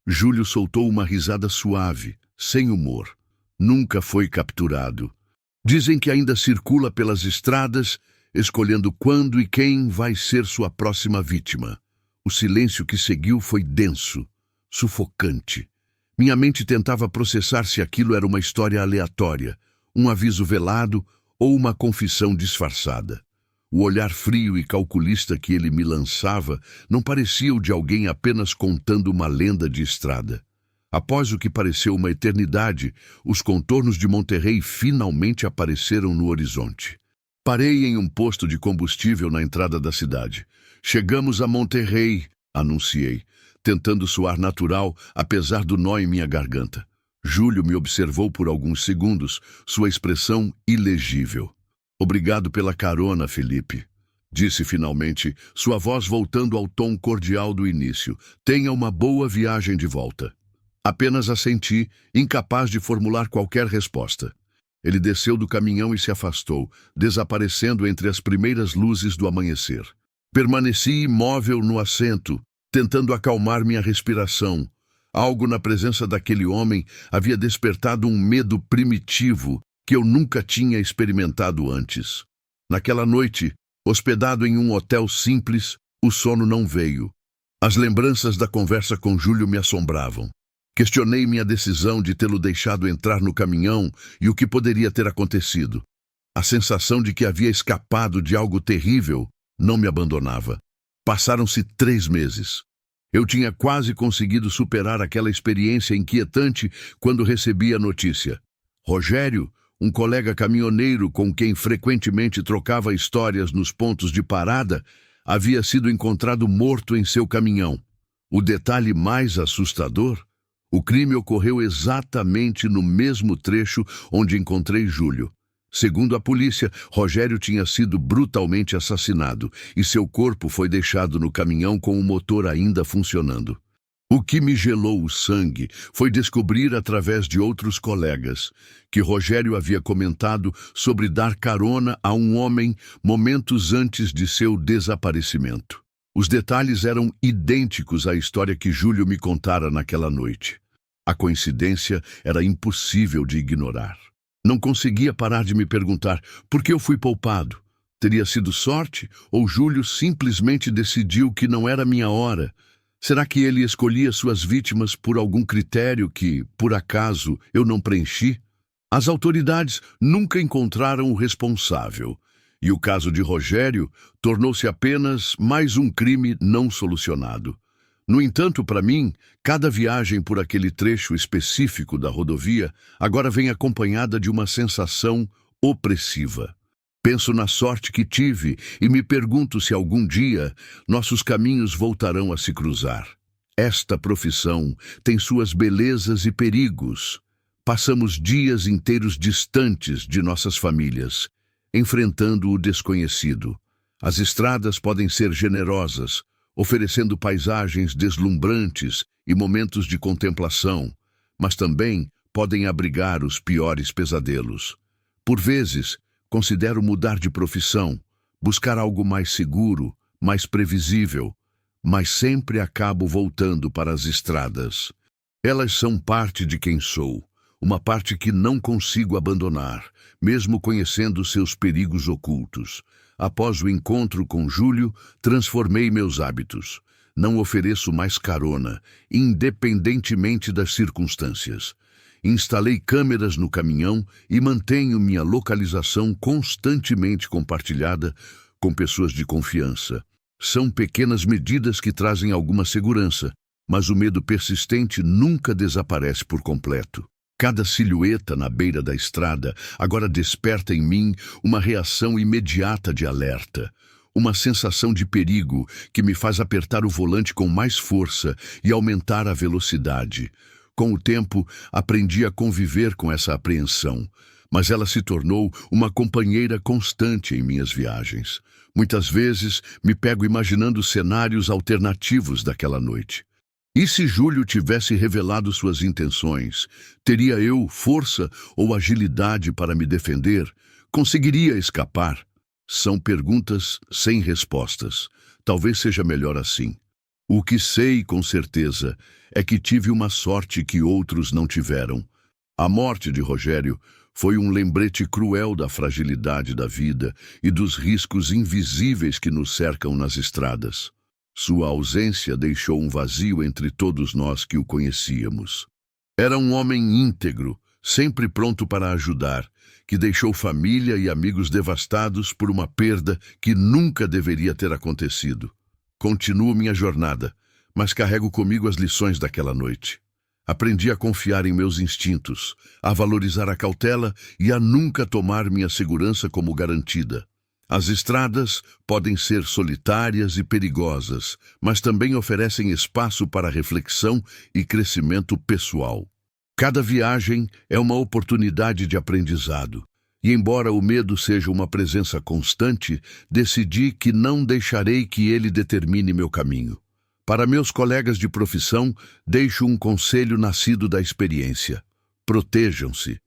Júlio soltou uma risada suave, sem humor. Nunca foi capturado. Dizem que ainda circula pelas estradas, escolhendo quando e quem vai ser sua próxima vítima. O silêncio que seguiu foi denso, sufocante. Minha mente tentava processar se aquilo era uma história aleatória, um aviso velado ou uma confissão disfarçada. O olhar frio e calculista que ele me lançava não parecia o de alguém apenas contando uma lenda de estrada. Após o que pareceu uma eternidade, os contornos de Monterrey finalmente apareceram no horizonte. Parei em um posto de combustível na entrada da cidade. Chegamos a Monterrey, anunciei, tentando soar natural, apesar do nó em minha garganta. Júlio me observou por alguns segundos, sua expressão ilegível. Obrigado pela carona, Felipe, disse finalmente, sua voz voltando ao tom cordial do início. Tenha uma boa viagem de volta. Apenas assenti, incapaz de formular qualquer resposta. Ele desceu do caminhão e se afastou, desaparecendo entre as primeiras luzes do amanhecer. Permaneci imóvel no assento, tentando acalmar minha respiração. Algo na presença daquele homem havia despertado um medo primitivo que eu nunca tinha experimentado antes. Naquela noite, hospedado em um hotel simples, o sono não veio. As lembranças da conversa com Júlio me assombravam. Questionei minha decisão de tê-lo deixado entrar no caminhão e o que poderia ter acontecido. A sensação de que havia escapado de algo terrível não me abandonava. Passaram-se 3 meses. Eu tinha quase conseguido superar aquela experiência inquietante quando recebi a notícia. Rogério, um colega caminhoneiro com quem frequentemente trocava histórias nos pontos de parada, havia sido encontrado morto em seu caminhão. O detalhe mais assustador: o crime ocorreu exatamente no mesmo trecho onde encontrei Júlio. Segundo a polícia, Rogério tinha sido brutalmente assassinado e seu corpo foi deixado no caminhão com o motor ainda funcionando. O que me gelou o sangue foi descobrir através de outros colegas que Rogério havia comentado sobre dar carona a um homem momentos antes de seu desaparecimento. Os detalhes eram idênticos à história que Júlio me contara naquela noite. A coincidência era impossível de ignorar. Não conseguia parar de me perguntar por que eu fui poupado. Teria sido sorte ou Júlio simplesmente decidiu que não era minha hora? Será que ele escolhia suas vítimas por algum critério que, por acaso, eu não preenchi? As autoridades nunca encontraram o responsável, e o caso de Rogério tornou-se apenas mais um crime não solucionado. No entanto, para mim, cada viagem por aquele trecho específico da rodovia agora vem acompanhada de uma sensação opressiva. Penso na sorte que tive e me pergunto se algum dia nossos caminhos voltarão a se cruzar. Esta profissão tem suas belezas e perigos. Passamos dias inteiros distantes de nossas famílias, enfrentando o desconhecido. As estradas podem ser generosas, oferecendo paisagens deslumbrantes e momentos de contemplação, mas também podem abrigar os piores pesadelos. Por vezes, considero mudar de profissão, buscar algo mais seguro, mais previsível, mas sempre acabo voltando para as estradas. Elas são parte de quem sou, uma parte que não consigo abandonar, mesmo conhecendo seus perigos ocultos. Após o encontro com Júlio, transformei meus hábitos. Não ofereço mais carona, independentemente das circunstâncias. Instalei câmeras no caminhão e mantenho minha localização constantemente compartilhada com pessoas de confiança. São pequenas medidas que trazem alguma segurança, mas o medo persistente nunca desaparece por completo. Cada silhueta na beira da estrada agora desperta em mim uma reação imediata de alerta, uma sensação de perigo que me faz apertar o volante com mais força e aumentar a velocidade. Com o tempo, aprendi a conviver com essa apreensão, mas ela se tornou uma companheira constante em minhas viagens. Muitas vezes, me pego imaginando cenários alternativos daquela noite. E se Júlio tivesse revelado suas intenções, teria eu força ou agilidade para me defender? Conseguiria escapar? São perguntas sem respostas. Talvez seja melhor assim. O que sei com certeza é que tive uma sorte que outros não tiveram. A morte de Rogério foi um lembrete cruel da fragilidade da vida e dos riscos invisíveis que nos cercam nas estradas. Sua ausência deixou um vazio entre todos nós que o conhecíamos. Era um homem íntegro, sempre pronto para ajudar, que deixou família e amigos devastados por uma perda que nunca deveria ter acontecido. Continuo minha jornada, mas carrego comigo as lições daquela noite. Aprendi a confiar em meus instintos, a valorizar a cautela e a nunca tomar minha segurança como garantida. As estradas podem ser solitárias e perigosas, mas também oferecem espaço para reflexão e crescimento pessoal. Cada viagem é uma oportunidade de aprendizado, e embora o medo seja uma presença constante, decidi que não deixarei que ele determine meu caminho. Para meus colegas de profissão, deixo um conselho nascido da experiência. Protejam-se.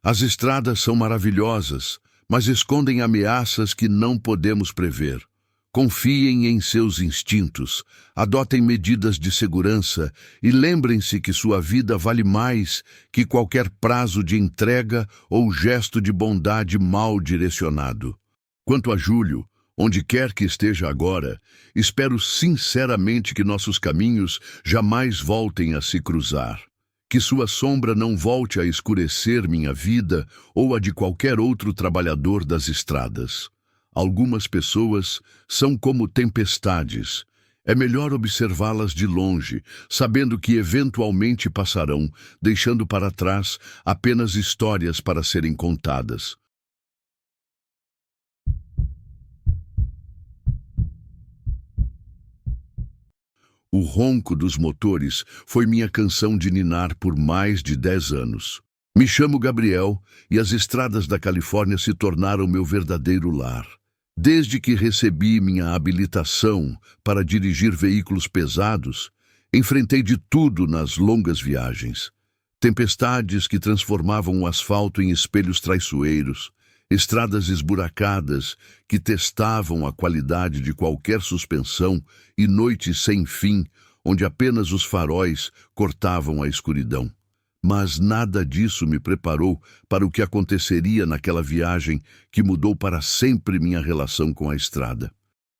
As estradas são maravilhosas, mas escondem ameaças que não podemos prever. Confiem em seus instintos, adotem medidas de segurança e lembrem-se que sua vida vale mais que qualquer prazo de entrega ou gesto de bondade mal direcionado. Quanto a Júlio, onde quer que esteja agora, espero sinceramente que nossos caminhos jamais voltem a se cruzar. Que sua sombra não volte a escurecer minha vida ou a de qualquer outro trabalhador das estradas. Algumas pessoas são como tempestades. É melhor observá-las de longe, sabendo que eventualmente passarão, deixando para trás apenas histórias para serem contadas. O ronco dos motores foi minha canção de ninar por mais de 10 anos. Me chamo Gabriel e as estradas da Califórnia se tornaram meu verdadeiro lar. Desde que recebi minha habilitação para dirigir veículos pesados, enfrentei de tudo nas longas viagens. Tempestades que transformavam o asfalto em espelhos traiçoeiros, estradas esburacadas que testavam a qualidade de qualquer suspensão e noites sem fim, onde apenas os faróis cortavam a escuridão. Mas nada disso me preparou para o que aconteceria naquela viagem que mudou para sempre minha relação com a estrada.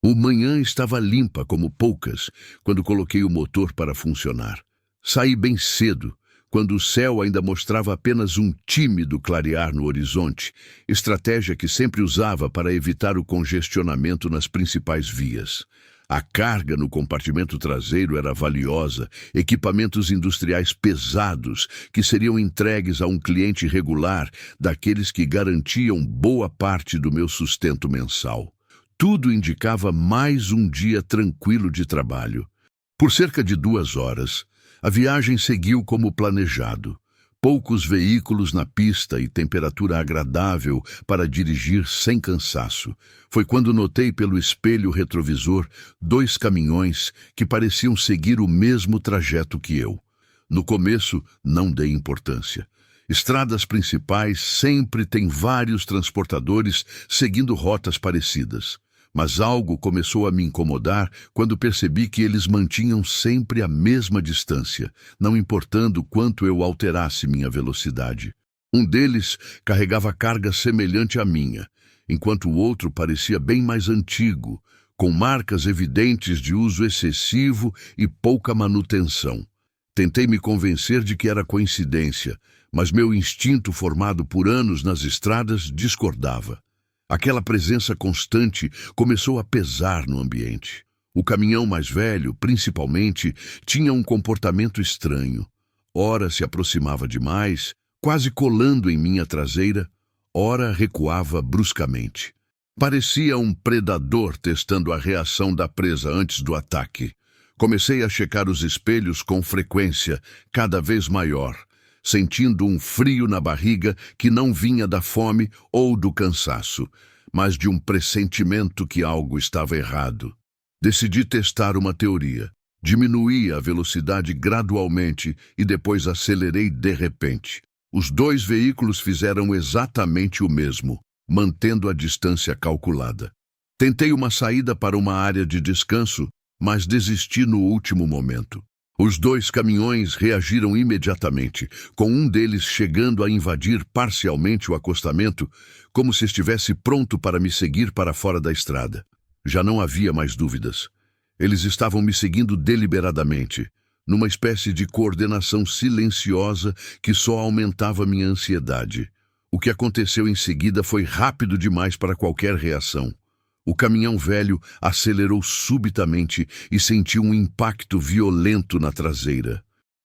O manhã estava limpa como poucas quando coloquei o motor para funcionar. Saí bem cedo, quando o céu ainda mostrava apenas um tímido clarear no horizonte, estratégia que sempre usava para evitar o congestionamento nas principais vias. A carga no compartimento traseiro era valiosa, equipamentos industriais pesados que seriam entregues a um cliente regular, daqueles que garantiam boa parte do meu sustento mensal. Tudo indicava mais um dia tranquilo de trabalho. Por cerca de 2 horas, a viagem seguiu como planejado. Poucos veículos na pista e temperatura agradável para dirigir sem cansaço. Foi quando notei pelo espelho retrovisor 2 caminhões que pareciam seguir o mesmo trajeto que eu. No começo, não dei importância. Estradas principais sempre têm vários transportadores seguindo rotas parecidas. Mas algo começou a me incomodar quando percebi que eles mantinham sempre a mesma distância, não importando quanto eu alterasse minha velocidade. Um deles carregava carga semelhante à minha, enquanto o outro parecia bem mais antigo, com marcas evidentes de uso excessivo e pouca manutenção. Tentei me convencer de que era coincidência, mas meu instinto formado por anos nas estradas discordava. Aquela presença constante começou a pesar no ambiente. O caminhão mais velho, principalmente, tinha um comportamento estranho. Ora se aproximava demais, quase colando em minha traseira, ora recuava bruscamente. Parecia um predador testando a reação da presa antes do ataque. Comecei a checar os espelhos com frequência cada vez maior, sentindo um frio na barriga que não vinha da fome ou do cansaço, mas de um pressentimento que algo estava errado. Decidi testar uma teoria. Diminuí a velocidade gradualmente e depois acelerei de repente. Os 2 veículos fizeram exatamente o mesmo, mantendo a distância calculada. Tentei uma saída para uma área de descanso, mas desisti no último momento. Os 2 caminhões reagiram imediatamente, com um deles chegando a invadir parcialmente o acostamento, como se estivesse pronto para me seguir para fora da estrada. Já não havia mais dúvidas. Eles estavam me seguindo deliberadamente, numa espécie de coordenação silenciosa que só aumentava minha ansiedade. O que aconteceu em seguida foi rápido demais para qualquer reação. O caminhão velho acelerou subitamente e senti um impacto violento na traseira.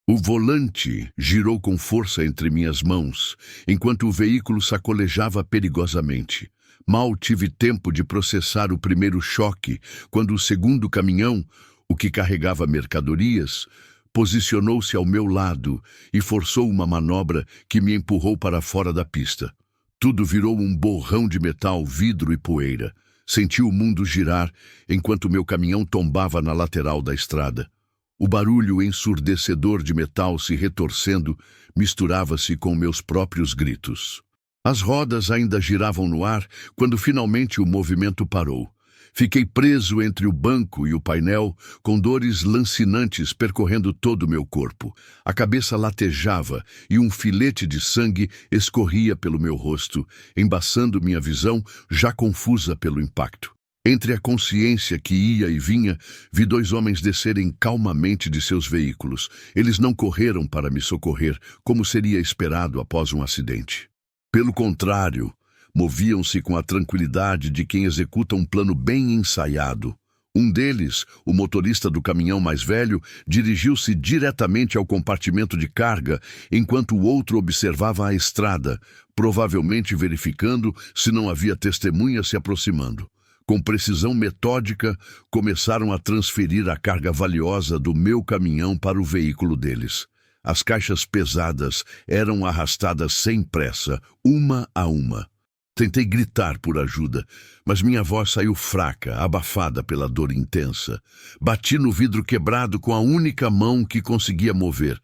O volante girou com força entre minhas mãos, enquanto o veículo sacolejava perigosamente. Mal tive tempo de processar o primeiro choque, quando o segundo caminhão, o que carregava mercadorias, posicionou-se ao meu lado e forçou uma manobra que me empurrou para fora da pista. Tudo virou um borrão de metal, vidro e poeira. Senti o mundo girar enquanto meu caminhão tombava na lateral da estrada. O barulho ensurdecedor de metal se retorcendo misturava-se com meus próprios gritos. As rodas ainda giravam no ar quando finalmente o movimento parou. Fiquei preso entre o banco e o painel, com dores lancinantes percorrendo todo o meu corpo. A cabeça latejava e um filete de sangue escorria pelo meu rosto, embaçando minha visão, já confusa pelo impacto. Entre a consciência que ia e vinha, vi 2 homens descerem calmamente de seus veículos. Eles não correram para me socorrer, como seria esperado após um acidente. Pelo contrário, moviam-se com a tranquilidade de quem executa um plano bem ensaiado. Um deles, o motorista do caminhão mais velho, dirigiu-se diretamente ao compartimento de carga, enquanto o outro observava a estrada, provavelmente verificando se não havia testemunhas se aproximando. Com precisão metódica, começaram a transferir a carga valiosa do meu caminhão para o veículo deles. As caixas pesadas eram arrastadas sem pressa, uma a uma. Tentei gritar por ajuda, mas minha voz saiu fraca, abafada pela dor intensa. Bati no vidro quebrado com a única mão que conseguia mover,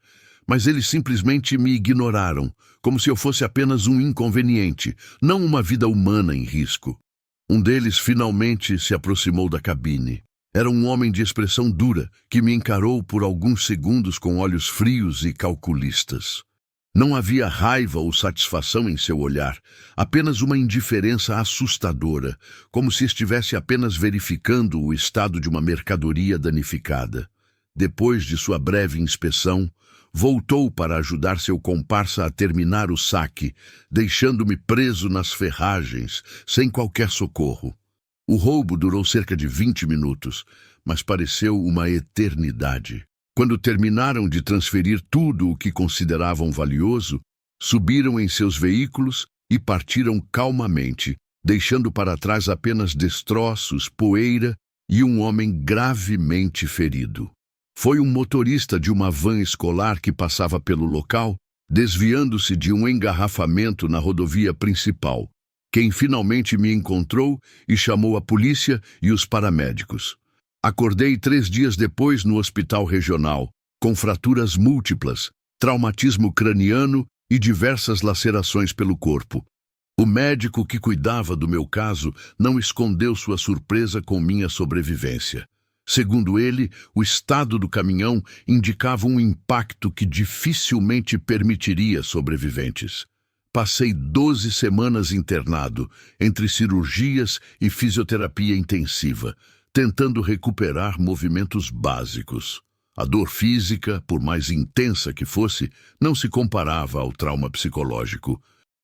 mas eles simplesmente me ignoraram, como se eu fosse apenas um inconveniente, não uma vida humana em risco. Um deles finalmente se aproximou da cabine. Era um homem de expressão dura, que me encarou por alguns segundos com olhos frios e calculistas. Não havia raiva ou satisfação em seu olhar, apenas uma indiferença assustadora, como se estivesse apenas verificando o estado de uma mercadoria danificada. Depois de sua breve inspeção, voltou para ajudar seu comparsa a terminar o saque, deixando-me preso nas ferragens, sem qualquer socorro. O roubo durou cerca de 20 minutos, mas pareceu uma eternidade. Quando terminaram de transferir tudo o que consideravam valioso, subiram em seus veículos e partiram calmamente, deixando para trás apenas destroços, poeira e um homem gravemente ferido. Foi um motorista de uma van escolar que passava pelo local, desviando-se de um engarrafamento na rodovia principal, quem finalmente me encontrou e chamou a polícia e os paramédicos. Acordei 3 dias depois no hospital regional, com fraturas múltiplas, traumatismo craniano e diversas lacerações pelo corpo. O médico que cuidava do meu caso não escondeu sua surpresa com minha sobrevivência. Segundo ele, o estado do caminhão indicava um impacto que dificilmente permitiria sobreviventes. Passei 12 semanas internado, entre cirurgias e fisioterapia intensiva, tentando recuperar movimentos básicos. A dor física, por mais intensa que fosse, não se comparava ao trauma psicológico.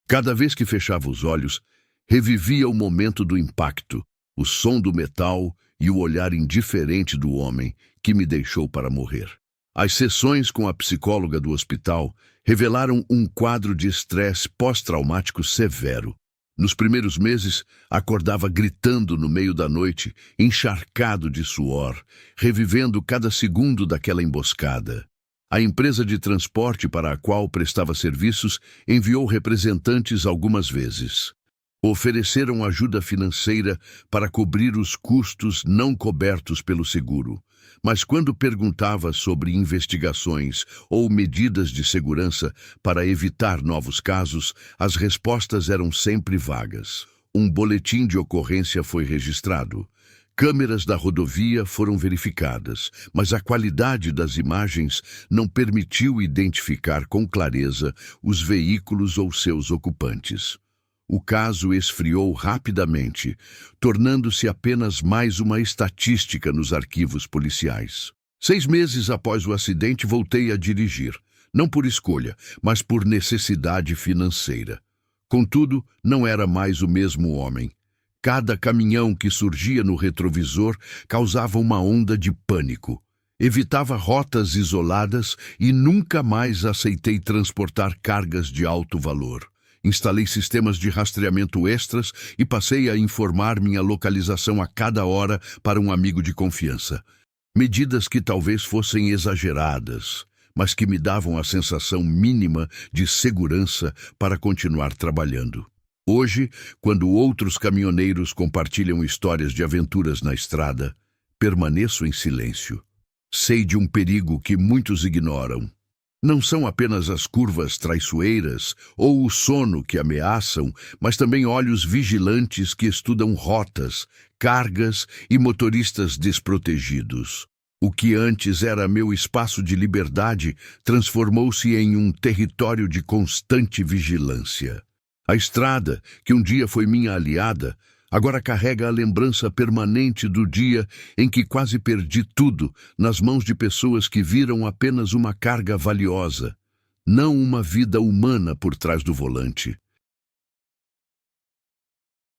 Cada vez que fechava os olhos, revivia o momento do impacto, o som do metal e o olhar indiferente do homem que me deixou para morrer. As sessões com a psicóloga do hospital revelaram um quadro de estresse pós-traumático severo. Nos primeiros meses, acordava gritando no meio da noite, encharcado de suor, revivendo cada segundo daquela emboscada. A empresa de transporte para a qual prestava serviços enviou representantes algumas vezes. Ofereceram ajuda financeira para cobrir os custos não cobertos pelo seguro, mas quando perguntava sobre investigações ou medidas de segurança para evitar novos casos, as respostas eram sempre vagas. Um boletim de ocorrência foi registrado. Câmeras da rodovia foram verificadas, mas a qualidade das imagens não permitiu identificar com clareza os veículos ou seus ocupantes. O caso esfriou rapidamente, tornando-se apenas mais uma estatística nos arquivos policiais. 6 meses após o acidente, voltei a dirigir, não por escolha, mas por necessidade financeira. Contudo, não era mais o mesmo homem. Cada caminhão que surgia no retrovisor causava uma onda de pânico. Evitava rotas isoladas e nunca mais aceitei transportar cargas de alto valor. Instalei sistemas de rastreamento extras e passei a informar minha localização a cada hora para um amigo de confiança. Medidas que talvez fossem exageradas, mas que me davam a sensação mínima de segurança para continuar trabalhando. Hoje, quando outros caminhoneiros compartilham histórias de aventuras na estrada, permaneço em silêncio. Sei de um perigo que muitos ignoram. Não são apenas as curvas traiçoeiras ou o sono que ameaçam, mas também olhos vigilantes que estudam rotas, cargas e motoristas desprotegidos. O que antes era meu espaço de liberdade transformou-se em um território de constante vigilância. A estrada, que um dia foi minha aliada, agora carrega a lembrança permanente do dia em que quase perdi tudo nas mãos de pessoas que viram apenas uma carga valiosa, não uma vida humana por trás do volante.